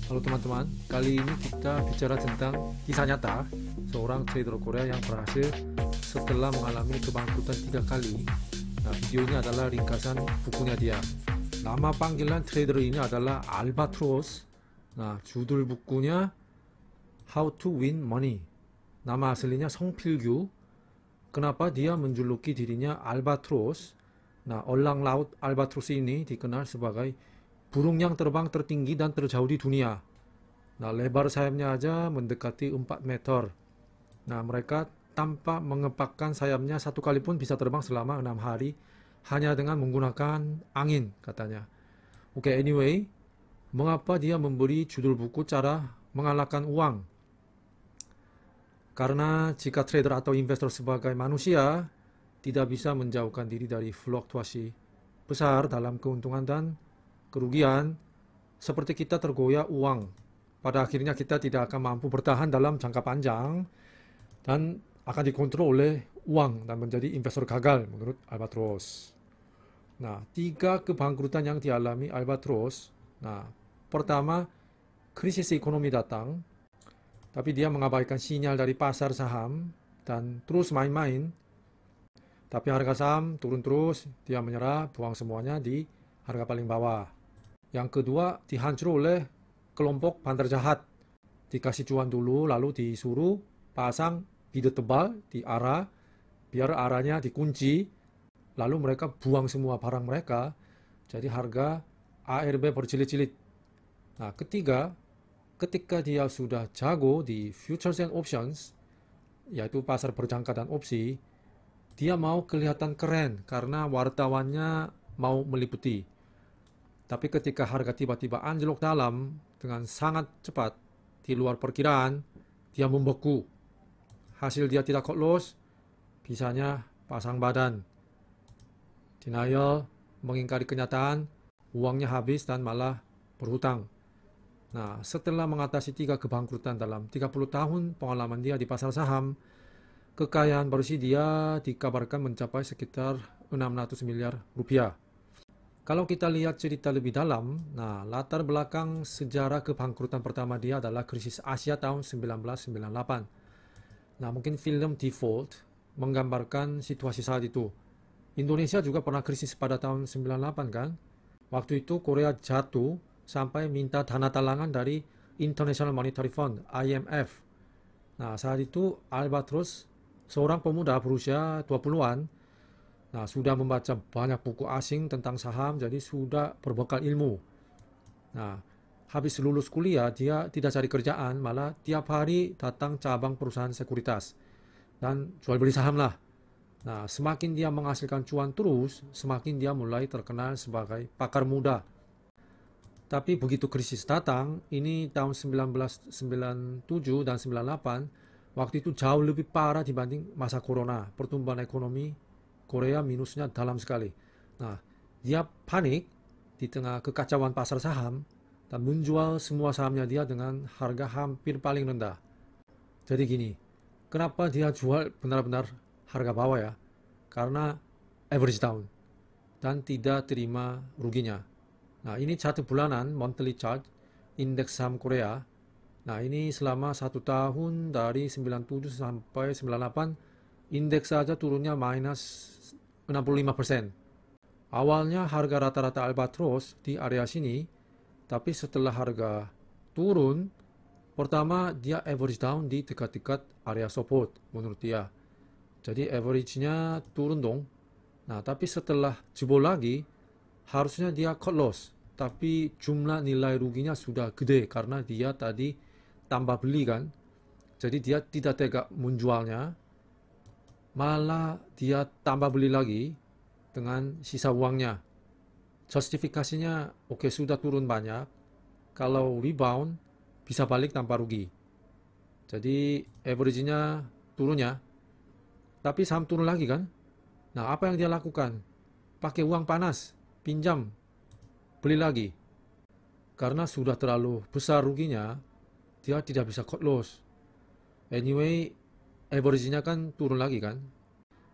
Halo teman-teman, kali ini kita bicara tentang kisah nyata seorang trader Korea yang berhasil setelah mengalami kebangkrutan 3 kali. Nah, video ini adalah ringkasan bukunya dia. Nama panggilan trader ini adalah Albatross. Nah, judul bukunya How to Win Money. Nama aslinya Songpil-gyu. Kenapa dia menjuluki dirinya Albatross? Nah, elang laut Albatross ini dikenal sebagai burung yang terbang tertinggi dan terjauh di dunia. Nah, lebar sayapnya aja mendekati 4 meter. Nah, mereka tanpa mengepakkan sayapnya satu kali pun bisa terbang selama 6 hari hanya dengan menggunakan angin, katanya. Oke, anyway, mengapa dia memberi judul buku cara mengalahkan uang? Karena jika trader atau investor sebagai manusia tidak bisa menjauhkan diri dari fluktuasi besar dalam keuntungan dan kerugian, seperti kita tergoyah uang. Pada akhirnya kita tidak akan mampu bertahan dalam jangka panjang dan akan dikontrol oleh uang dan menjadi investor gagal menurut Albatross. Nah, 3 kebangkrutan yang dialami Albatross. Nah, pertama, krisis ekonomi datang, tapi dia mengabaikan sinyal dari pasar saham dan terus main-main. Tapi harga saham turun terus, dia menyerah, buang semuanya di harga paling bawah. Yang kedua, dihancur oleh kelompok bandar jahat. Dikasih cuan dulu, lalu disuruh pasang bidut tebal di arah, biar arahnya dikunci, lalu mereka buang semua barang mereka, jadi harga ARB berjilid-jilid. Nah, ketiga, ketika dia sudah jago di futures and options, yaitu pasar berjangka dan opsi, dia mau kelihatan keren karena wartawannya mau meliputi. Tapi ketika harga tiba-tiba anjlok dalam dengan sangat cepat di luar perkiraan, dia membeku. Hasil dia tidak cut loss, bisanya pasang badan. Denial, mengingkari kenyataan, uangnya habis dan malah berhutang. Nah, setelah mengatasi 3 kebangkrutan dalam 30 tahun pengalaman dia di pasar saham, kekayaan bersih dia dikabarkan mencapai sekitar 600 miliar rupiah. Kalau kita lihat cerita lebih dalam, nah, latar belakang sejarah kebangkrutan pertama dia adalah krisis Asia tahun 1998. Nah, mungkin film Default menggambarkan situasi saat itu. Indonesia juga pernah krisis pada tahun 98 kan? Waktu itu Korea jatuh sampai minta dana talangan dari International Monetary Fund, IMF. Nah, saat itu Albatross, seorang pemuda berusia 20-an, nah, sudah membaca banyak buku asing tentang saham, jadi sudah berbekal ilmu. Nah, habis lulus kuliah, dia tidak cari kerjaan, malah tiap hari datang cabang perusahaan sekuritas dan jual beli saham lah. Nah, semakin dia menghasilkan cuan terus, semakin dia mulai terkenal sebagai pakar muda. Tapi begitu krisis datang, ini tahun 1997 dan 98, waktu itu jauh lebih parah dibanding masa corona. Pertumbuhan ekonomi Korea minusnya dalam sekali. Nah, dia panik di tengah kekacauan pasar saham dan menjual semua sahamnya dia dengan harga hampir paling rendah. Jadi gini, kenapa dia jual benar-benar harga bawah ya? Karena average down dan tidak terima ruginya. Nah, ini chart bulanan, monthly chart, indeks saham Korea. Nah, ini selama 1 tahun dari 97 sampai 98, indeks saja turunnya minus 65%. Awalnya harga rata-rata Albatross di area sini, tapi setelah harga turun, pertama dia average down di dekat-dekat area support menurut dia. Jadi average-nya turun dong. Nah, tapi setelah jebol lagi, harusnya dia cut loss. Tapi jumlah nilai ruginya sudah gede karena dia tadi tambah beli kan. Jadi dia tidak tega menjualnya. Malah dia tambah beli lagi dengan sisa uangnya. Justifikasinya, oke, sudah turun banyak. Kalau rebound, bisa balik tanpa rugi. Jadi average-nya turunnya. Tapi saham turun lagi kan. Nah, apa yang dia lakukan? Pakai uang panas, pinjam, beli lagi. Karena sudah terlalu besar ruginya, dia tidak bisa cut loss. Anyway, average-nya kan turun lagi kan.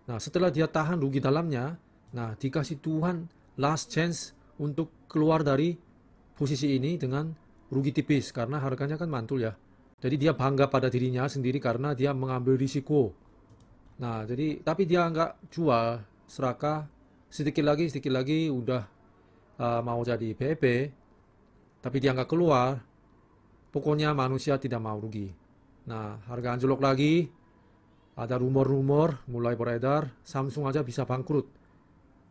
Nah, setelah dia tahan rugi dalamnya, nah, dikasih Tuhan last chance untuk keluar dari posisi ini dengan rugi tipis karena harganya kan mantul ya. Jadi dia bangga pada dirinya sendiri karena dia mengambil risiko. Nah, jadi tapi dia nggak jual, serakah sedikit lagi udah mau jadi PEP, tapi dia nggak keluar. Pokoknya manusia tidak mau rugi. Nah, harga anjlok lagi, ada rumor-rumor mulai beredar, Samsung aja bisa bangkrut.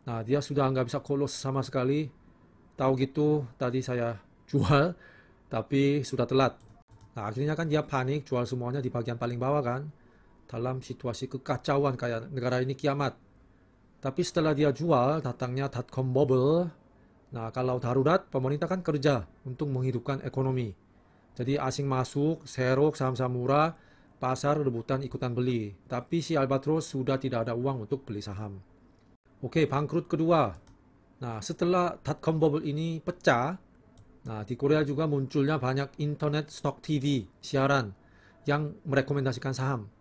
Nah, dia sudah nggak bisa close sama sekali. Tahu gitu, tadi saya jual, tapi sudah telat. Nah, akhirnya kan dia panik, jual semuanya di bagian paling bawah kan. Dalam situasi kekacauan kayak negara ini kiamat. Tapi setelah dia jual, datangnya dotcom bubble. Nah, kalau darurat, pemerintah kan kerja untuk menghidupkan ekonomi. Jadi asing masuk, serok saham-saham murah, pasar rebutan ikutan beli. Tapi si Albatros sudah tidak ada uang untuk beli saham. Oke, bangkrut kedua. Nah, setelah dotcom bubble ini pecah, nah di Korea juga munculnya banyak internet stock TV, siaran, yang merekomendasikan saham.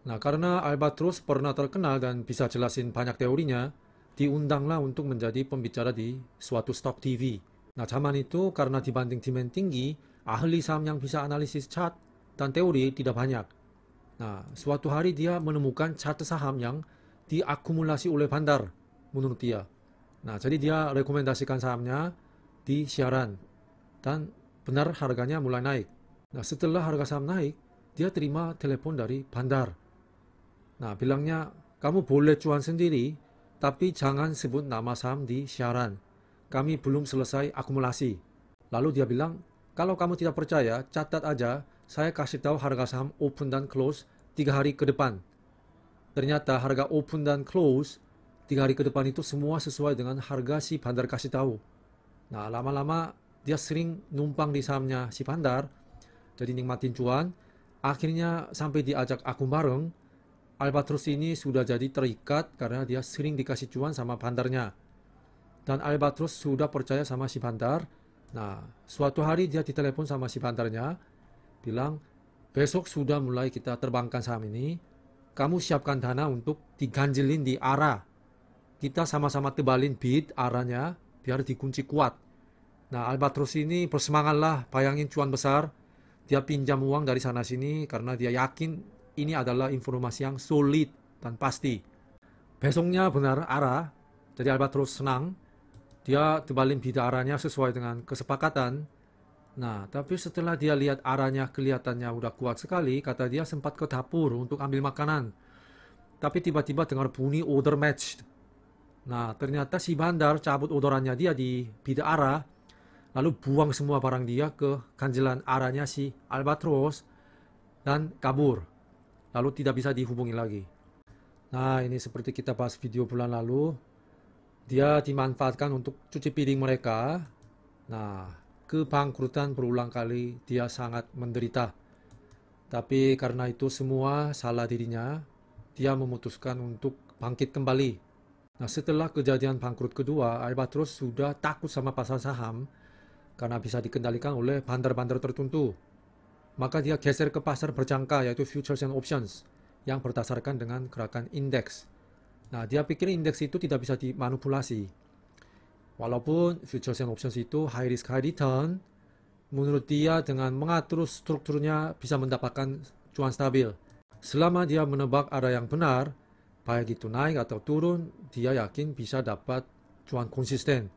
Nah, karena Albatros pernah terkenal dan bisa jelasin banyak teorinya, diundanglah untuk menjadi pembicara di suatu stock TV. Nah, zaman itu karena dibanding demand tinggi, ahli saham yang bisa analisis chart dan teori tidak banyak. Nah, suatu hari dia menemukan chart saham yang diakumulasi oleh bandar, menurut dia. Nah, jadi dia rekomendasikan sahamnya di siaran, dan benar harganya mulai naik. Nah, setelah harga saham naik, dia terima telepon dari bandar. Nah, bilangnya, kamu boleh cuan sendiri, tapi jangan sebut nama saham di siaran. Kami belum selesai akumulasi. Lalu dia bilang, kalau kamu tidak percaya, catat aja, saya kasih tahu harga saham open dan close 3 hari ke depan. Ternyata harga open dan close 3 hari ke depan itu semua sesuai dengan harga si bandar kasih tahu. Nah, lama-lama dia sering numpang di sahamnya si bandar, jadi nikmatin cuan. Akhirnya sampai diajak akum bareng, Albatros ini sudah jadi terikat karena dia sering dikasih cuan sama bandarnya. Dan Albatros sudah percaya sama si bandar. Nah, suatu hari dia ditelepon sama si bandarnya, bilang, besok sudah mulai kita terbangkan saham ini, kamu siapkan dana untuk diganjelin di ARA. Kita sama-sama tebalin bid ARA-nya biar dikunci kuat. Nah, Albatros ini bersemangatlah, bayangin cuan besar. Dia pinjam uang dari sana-sini karena dia yakin ini adalah informasi yang solid dan pasti. Besoknya benar ARA, jadi Albatros senang. Dia tebalin bid ARA-nya sesuai dengan kesepakatan. Nah, tapi setelah dia lihat ARA-nya kelihatannya udah kuat sekali, kata dia sempat ke dapur untuk ambil makanan. Tapi tiba-tiba dengar bunyi order matched. Nah, ternyata si bandar cabut orderannya dia di bid ARA, lalu buang semua barang dia ke ganjelan ARA-nya si Albatros, dan kabur. Lalu tidak bisa dihubungi lagi. Nah, ini seperti kita bahas video bulan lalu. Dia dimanfaatkan untuk cuci piring mereka. Nah, kebangkrutan berulang kali, dia sangat menderita. Tapi karena itu semua salah dirinya, dia memutuskan untuk bangkit kembali. Nah, setelah kejadian bangkrut kedua, Albatros sudah takut sama pasar saham karena bisa dikendalikan oleh bandar-bandar tertentu. Maka dia geser ke pasar berjangka, yaitu futures and options, yang berdasarkan dengan gerakan indeks. Nah, dia pikir indeks itu tidak bisa dimanipulasi. Walaupun futures and options itu high risk high return, menurut dia dengan mengatur strukturnya bisa mendapatkan cuan stabil. Selama dia menebak arah yang benar, baik itu naik atau turun, dia yakin bisa dapat cuan konsisten.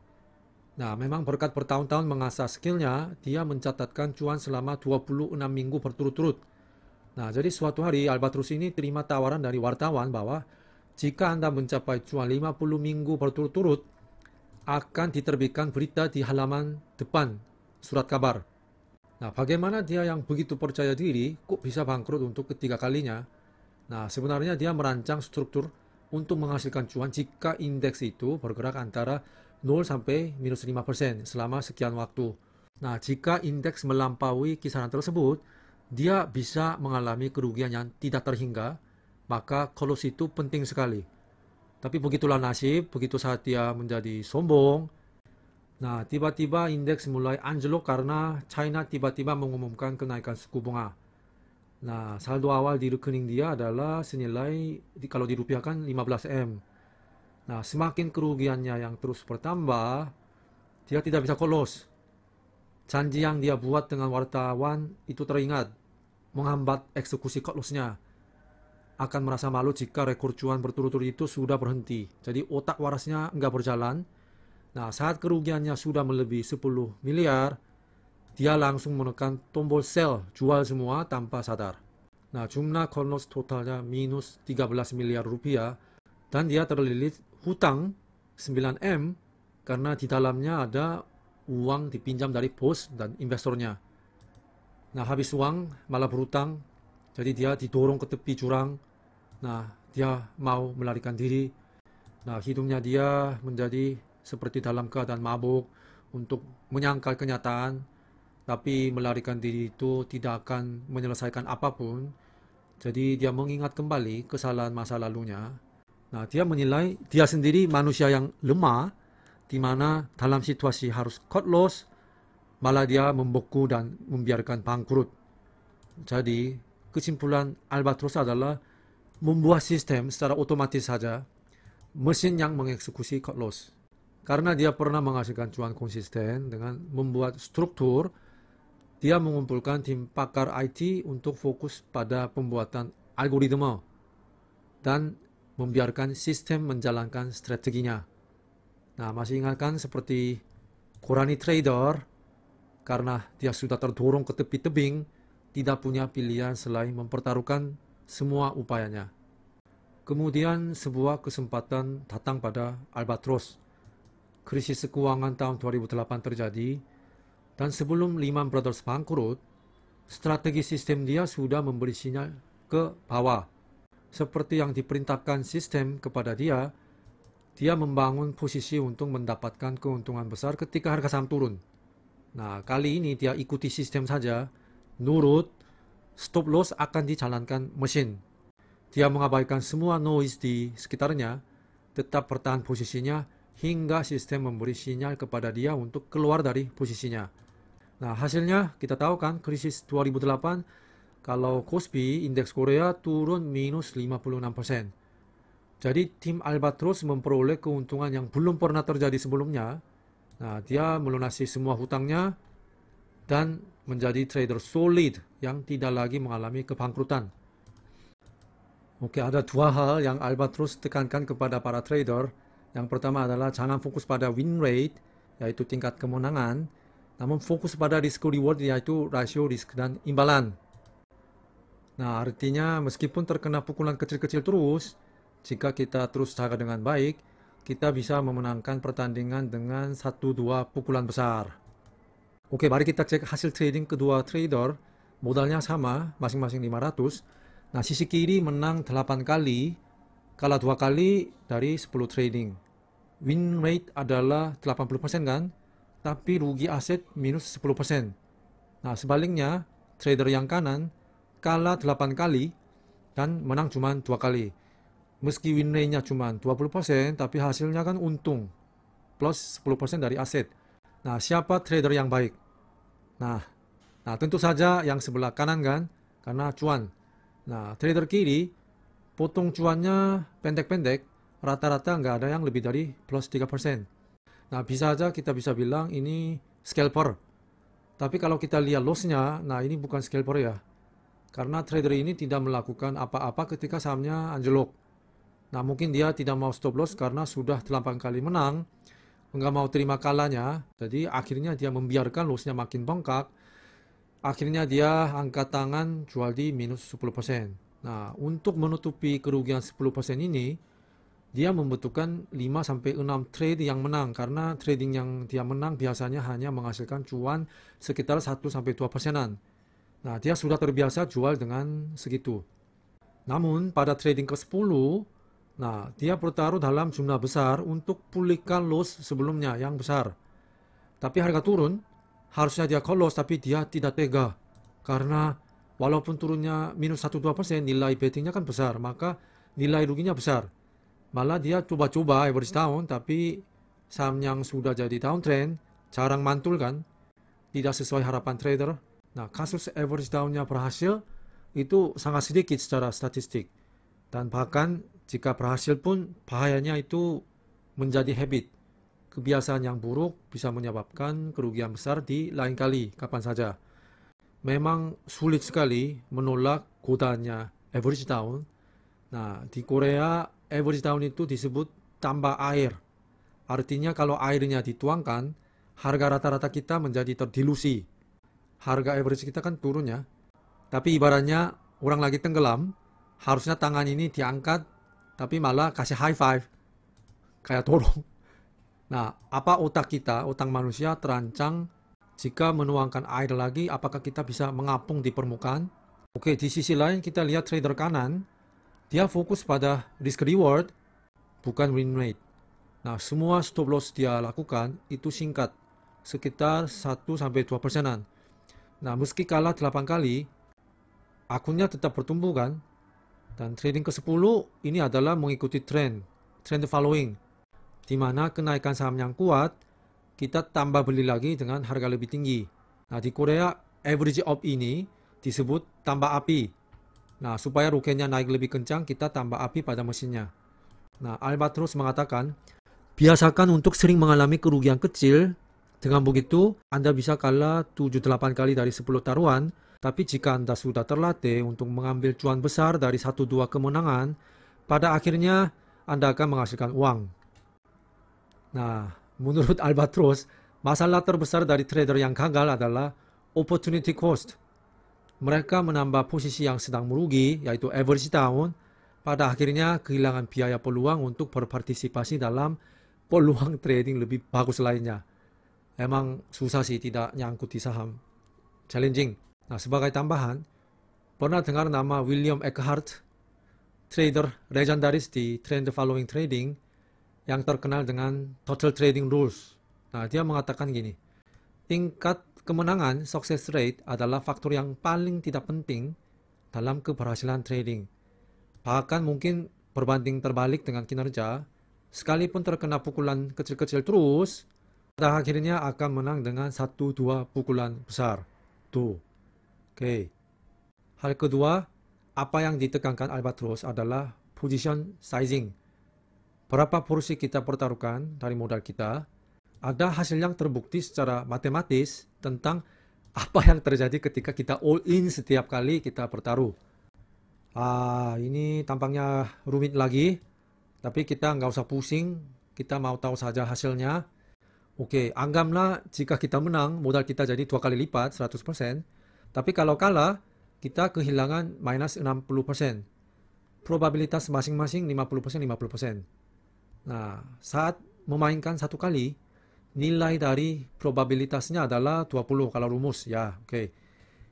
Nah, memang berkat bertahun-tahun mengasah skillnya, dia mencatatkan cuan selama 26 minggu berturut-turut. Nah, jadi suatu hari Albatros ini terima tawaran dari wartawan bahwa jika Anda mencapai cuan 50 minggu berturut-turut, akan diterbitkan berita di halaman depan surat kabar. Nah, bagaimana dia yang begitu percaya diri kok bisa bangkrut untuk ketiga kalinya? Nah, sebenarnya dia merancang struktur untuk menghasilkan cuan jika indeks itu bergerak antara 0 sampai minus 5% selama sekian waktu. Nah, jika indeks melampaui kisaran tersebut, dia bisa mengalami kerugian yang tidak terhingga, maka close itu penting sekali. Tapi begitulah nasib, begitu saat dia menjadi sombong. Nah, tiba-tiba indeks mulai anjlok karena China tiba-tiba mengumumkan kenaikan suku bunga. Nah, saldo awal di rekening dia adalah senilai, kalau dirupiahkan 15M. Nah, semakin kerugiannya yang terus bertambah, dia tidak bisa close. Janji yang dia buat dengan wartawan itu teringat, menghambat eksekusi cut loss-nya. Akan merasa malu jika rekor cuan berturut-turut itu sudah berhenti. Jadi otak warasnya nggak berjalan. Nah, saat kerugiannya sudah melebihi 10 miliar, dia langsung menekan tombol sell, jual semua tanpa sadar. Nah, jumlah cut loss totalnya minus 13 miliar rupiah, dan dia terlilit hutang 9M karena di dalamnya ada uang dipinjam dari bos dan investornya. Nah, habis uang malah berhutang, jadi dia didorong ke tepi jurang. Nah, dia mau melarikan diri. Nah, hidupnya dia menjadi seperti dalam keadaan mabuk untuk menyangkal kenyataan, tapi melarikan diri itu tidak akan menyelesaikan apapun. Jadi dia mengingat kembali kesalahan masa lalunya. Nah, dia menilai dia sendiri manusia yang lemah, di mana dalam situasi harus cut loss, malah dia membeku dan membiarkan bangkrut. Jadi, kesimpulan Albatros adalah membuat sistem secara otomatis saja, mesin yang mengeksekusi cut loss. Karena dia pernah menghasilkan cuan konsisten dengan membuat struktur, dia mengumpulkan tim pakar IT untuk fokus pada pembuatan algoritma dan membiarkan sistem menjalankan strateginya. Nah, masih ingatkan seperti Korani Trader, karena dia sudah terdorong ke tepi tebing, tidak punya pilihan selain mempertaruhkan semua upayanya. Kemudian sebuah kesempatan datang pada Albatros. Krisis keuangan tahun 2008 terjadi, dan sebelum Lehman Brothers bangkrut, strategi sistem dia sudah memberi sinyal ke bawah. Seperti yang diperintahkan sistem kepada dia, dia membangun posisi untuk mendapatkan keuntungan besar ketika harga saham turun. Nah, kali ini dia ikuti sistem saja, nurut, stop loss akan dijalankan mesin. Dia mengabaikan semua noise di sekitarnya, tetap bertahan posisinya hingga sistem memberi sinyal kepada dia untuk keluar dari posisinya. Nah, hasilnya kita tahu kan, krisis 2008, kalau Kospi, indeks Korea turun minus 56%. Jadi tim Albatros memperoleh keuntungan yang belum pernah terjadi sebelumnya. Nah, dia melunasi semua hutangnya dan menjadi trader solid yang tidak lagi mengalami kebangkrutan. Oke, ada dua hal yang Albatros tekankan kepada para trader. Yang pertama adalah jangan fokus pada win rate, yaitu tingkat kemenangan, namun fokus pada risk reward, yaitu rasio risk dan imbalan. Nah, artinya meskipun terkena pukulan kecil-kecil terus, jika kita terus jaga dengan baik, kita bisa memenangkan pertandingan dengan 1-2 pukulan besar. Oke, mari kita cek hasil trading kedua trader. Modalnya sama, masing-masing 500. Nah, sisi kiri menang 8 kali, kalah 2 kali dari 10 trading. Win rate adalah 80% kan? Tapi rugi aset minus 10%. Nah, sebaliknya, trader yang kanan kalah 8 kali dan menang cuma 2 kali. Meski win rate-nya cuma 20%, tapi hasilnya kan untung. Plus 10% dari aset. Nah, siapa trader yang baik? Nah, tentu saja yang sebelah kanan kan? Karena cuan. Nah, trader kiri, potong cuannya pendek-pendek, rata-rata nggak ada yang lebih dari plus 3%. Nah, bisa aja kita bisa bilang ini scalper. Tapi kalau kita lihat loss-nya, nah ini bukan scalper ya. Karena trader ini tidak melakukan apa-apa ketika sahamnya anjlok. Nah, mungkin dia tidak mau stop loss karena sudah 8 kali menang, nggak mau terima kalahnya, jadi akhirnya dia membiarkan loss-nya makin bengkak. Akhirnya dia angkat tangan jual di minus 10%. Nah, untuk menutupi kerugian 10% ini, dia membutuhkan 5-6 trade yang menang, karena trading yang dia menang biasanya hanya menghasilkan cuan sekitar 1-2%. Nah, dia sudah terbiasa jual dengan segitu. Namun, pada trading ke-10, nah, dia bertaruh dalam jumlah besar untuk pulihkan loss sebelumnya yang besar. Tapi harga turun, harusnya dia call loss, tapi dia tidak tega. Karena walaupun turunnya minus 1-2%, nilai bettingnya kan besar, maka nilai ruginya besar. Malah dia coba-coba average down, tapi saham yang sudah jadi downtrend, jarang mantul kan, tidak sesuai harapan trader. Nah, kasus average down-nya berhasil, itu sangat sedikit secara statistik. Dan bahkan jika berhasil pun bahayanya itu menjadi habit. kebiasaan yang buruk bisa menyebabkan kerugian besar di lain kali, kapan saja. Memang sulit sekali menolak godaannya average down. Nah, di Korea average down itu disebut tambah air. Artinya kalau airnya dituangkan, harga rata-rata kita menjadi terdilusi. Harga average kita kan turun ya. Tapi ibaratnya orang lagi tenggelam, harusnya tangan ini diangkat, tapi malah kasih high five. Kayak dorong. Nah, apa otak kita, otak manusia terancang jika menuangkan air lagi, apakah kita bisa mengapung di permukaan? Oke, di sisi lain kita lihat trader kanan, dia fokus pada risk reward, bukan win rate. Nah, semua stop loss dia lakukan itu singkat, sekitar 1-2%. Nah, meski kalah 8 kali, akunnya tetap bertumbuh kan? Dan trading ke-10 ini adalah mengikuti trend following, di mana kenaikan saham yang kuat, kita tambah beli lagi dengan harga lebih tinggi. Nah, di Korea, average up ini disebut tambah api. Nah, supaya ruginya naik lebih kencang, kita tambah api pada mesinnya. Nah, Albatros mengatakan, biasakan untuk sering mengalami kerugian kecil. Dengan begitu, Anda bisa kalah 7-8 kali dari 10 taruhan. Tapi jika Anda sudah terlatih untuk mengambil cuan besar dari 1-2 kemenangan, pada akhirnya Anda akan menghasilkan uang. Nah, menurut Albatros, masalah terbesar dari trader yang gagal adalah opportunity cost. Mereka menambah posisi yang sedang merugi, yaitu average down, pada akhirnya kehilangan biaya peluang untuk berpartisipasi dalam peluang trading lebih bagus lainnya. Emang susah sih tidak nyangkut di saham. Challenging. Nah, sebagai tambahan, pernah dengar nama William Eckhart, trader legendaris di trend following trading, yang terkenal dengan total trading rules. Nah, dia mengatakan gini, tingkat kemenangan, success rate, adalah faktor yang paling tidak penting dalam keberhasilan trading. Bahkan mungkin berbanding terbalik dengan kinerja, sekalipun terkena pukulan kecil-kecil terus, pada akhirnya akan menang dengan 1-2 pukulan besar. Tuh. Oke. Hal kedua, apa yang ditekankan Albatros adalah position sizing. Berapa porsi kita pertaruhkan dari modal kita, ada hasil yang terbukti secara matematis tentang apa yang terjadi ketika kita all in setiap kali kita bertaruh. Ini tampaknya rumit lagi, tapi kita nggak usah pusing, kita mau tahu saja hasilnya. Oke, anggaplah jika kita menang, modal kita jadi 2 kali lipat, 100%. Tapi kalau kalah, kita kehilangan minus 60%. Probabilitas masing-masing 50%, 50%. Nah, saat memainkan 1 kali, nilai dari probabilitasnya adalah 20 kalau rumus. Ya, oke.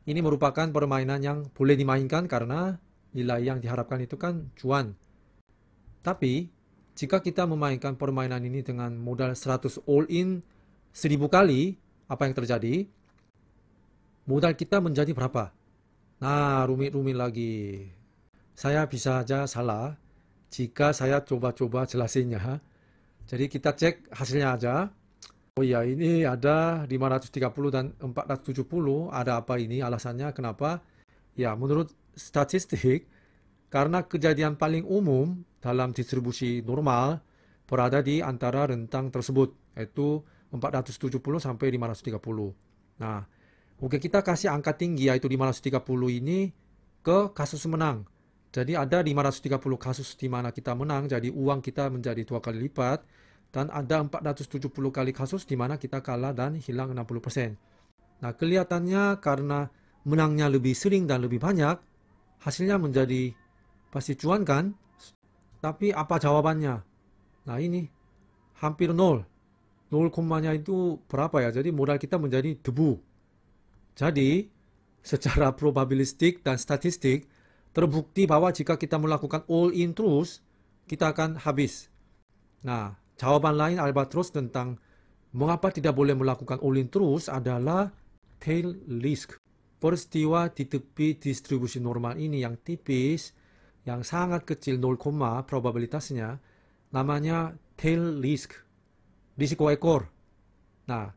Ini merupakan permainan yang boleh dimainkan karena nilai yang diharapkan itu kan cuan. Tapi, jika kita memainkan permainan ini dengan modal 100 all in 1000 kali, apa yang terjadi? Modal kita menjadi berapa? Nah, rumit-rumit lagi. Saya bisa aja salah jika saya coba-coba jelasinnya. Jadi kita cek hasilnya aja. Oh ya, ini ada 530 dan 470. Ada apa ini? Alasannya kenapa? Ya, menurut statistik, karena kejadian paling umum dalam distribusi normal berada di antara rentang tersebut, yaitu 470 sampai 530. Nah, oke, kita kasih angka tinggi yaitu 530 ini ke kasus menang. Jadi ada 530 kasus di mana kita menang, jadi uang kita menjadi 2 kali lipat. Dan ada 470 kali kasus di mana kita kalah dan hilang 60%. Nah, kelihatannya karena menangnya lebih sering dan lebih banyak, hasilnya menjadi pasti cuan kan? Tapi apa jawabannya? Nah, ini hampir 0. 0 komanya itu berapa ya? Jadi modal kita menjadi debu. Jadi, secara probabilistik dan statistik, terbukti bahwa jika kita melakukan all in terus, kita akan habis. Nah, jawaban lain Albatros tentang mengapa tidak boleh melakukan all in terus adalah tail risk. Peristiwa di tepi distribusi normal ini yang tipis, yang sangat kecil 0, probabilitasnya, namanya tail risk, risiko ekor. Nah,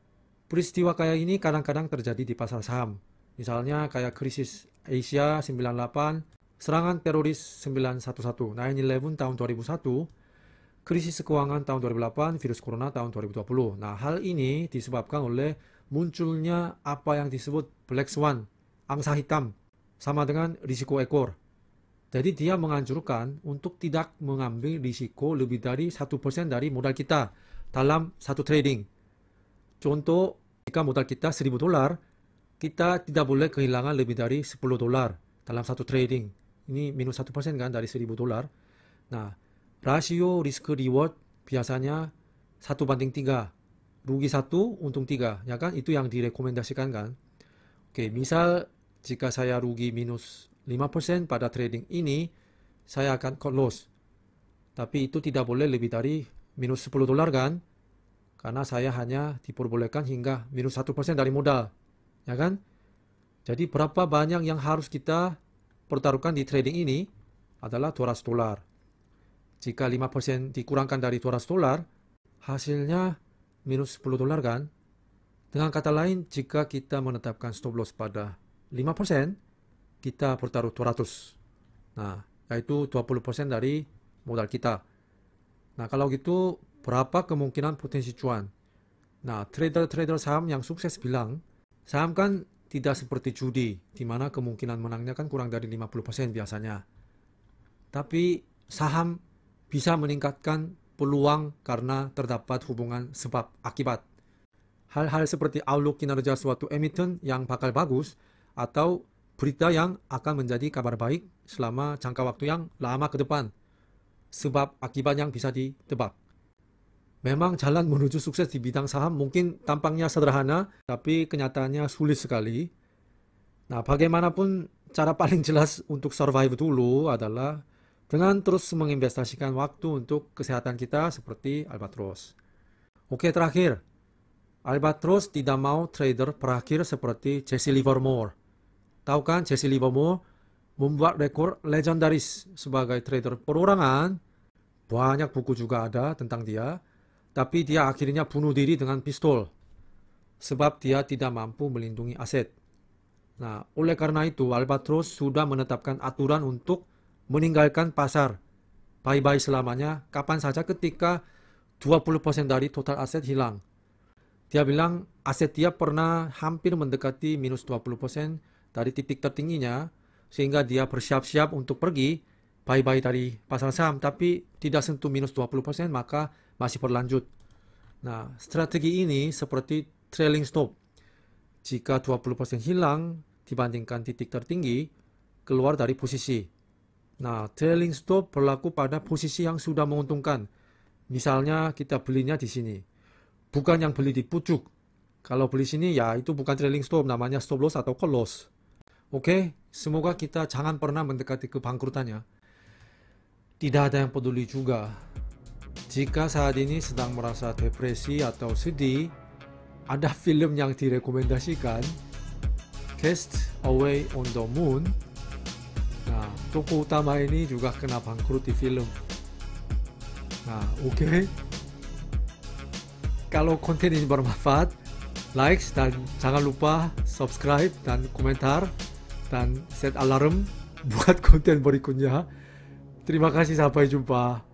peristiwa kayak ini kadang-kadang terjadi di pasar saham. Misalnya kayak krisis Asia 98, serangan teroris 911, 9/11 tahun 2001. krisis keuangan tahun 2008, virus corona tahun 2020. Nah, hal ini disebabkan oleh munculnya apa yang disebut black swan, angsa hitam, sama dengan risiko ekor. Jadi dia menganjurkan untuk tidak mengambil risiko lebih dari 1% dari modal kita dalam satu trading. Contoh, jika modal kita $1.000, kita tidak boleh kehilangan lebih dari $10 dalam satu trading. Ini minus 1% kan dari $1.000. Nah, rasio risk reward biasanya 1:3. Rugi 1, untung 3. Ya kan? Itu yang direkomendasikan kan. Oke, misal jika saya rugi minus 5% pada trading ini, saya akan cut loss. Tapi itu tidak boleh lebih dari minus $10 kan? Karena saya hanya diperbolehkan hingga minus 1% dari modal. Ya kan? Jadi berapa banyak yang harus kita pertaruhkan di trading ini adalah $200. Jika 5% dikurangkan dari $200, hasilnya minus $10 kan? Dengan kata lain, jika kita menetapkan stop loss pada 5%, kita bertaruh 200. Nah, yaitu 20% dari modal kita. Nah, kalau gitu, berapa kemungkinan potensi cuan? Nah, trader-trader saham yang sukses bilang, saham kan tidak seperti judi, di mana kemungkinan menangnya kan kurang dari 50% biasanya. Tapi saham bisa meningkatkan peluang karena terdapat hubungan sebab akibat. Hal-hal seperti outlook kinerja suatu emiten yang bakal bagus, atau berita yang akan menjadi kabar baik selama jangka waktu yang lama ke depan. Sebab akibat yang bisa ditebak. Memang jalan menuju sukses di bidang saham mungkin tampaknya sederhana, tapi kenyataannya sulit sekali. Nah, bagaimanapun cara paling jelas untuk survive dulu adalah dengan terus menginvestasikan waktu untuk kesehatan kita seperti Albatros. Oke, terakhir. Albatros tidak mau trader berakhir seperti Jesse Livermore. Tahu kan Jesse Livermore membuat rekor legendaris sebagai trader perorangan. Banyak buku juga ada tentang dia. Tapi dia akhirnya bunuh diri dengan pistol. Sebab dia tidak mampu melindungi aset. Nah, oleh karena itu Albatros sudah menetapkan aturan untuk meninggalkan pasar. Bye-bye selamanya kapan saja ketika 20% dari total aset hilang. Dia bilang aset dia pernah hampir mendekati minus 20% dari titik tertingginya, sehingga dia bersiap-siap untuk pergi, bye-bye dari pasar saham, tapi tidak sentuh minus 20%, maka masih berlanjut. Nah, strategi ini seperti trailing stop. Jika 20% hilang dibandingkan titik tertinggi, keluar dari posisi. Nah, trailing stop berlaku pada posisi yang sudah menguntungkan. Misalnya kita belinya di sini. Bukan yang beli di pucuk. Kalau beli sini ya itu bukan trailing stop, namanya stop loss atau call loss. Oke, semoga kita jangan pernah mendekati kebangkrutannya. Tidak ada yang peduli juga. Jika saat ini sedang merasa depresi atau sedih, ada film yang direkomendasikan, Cast Away on the Moon. Nah, tokoh utama ini juga kena bangkrut di film. Nah, oke. Kalau konten ini bermanfaat, like dan jangan lupa subscribe dan komentar. Dan set alarm buat konten berikutnya. Terima kasih, sampai jumpa.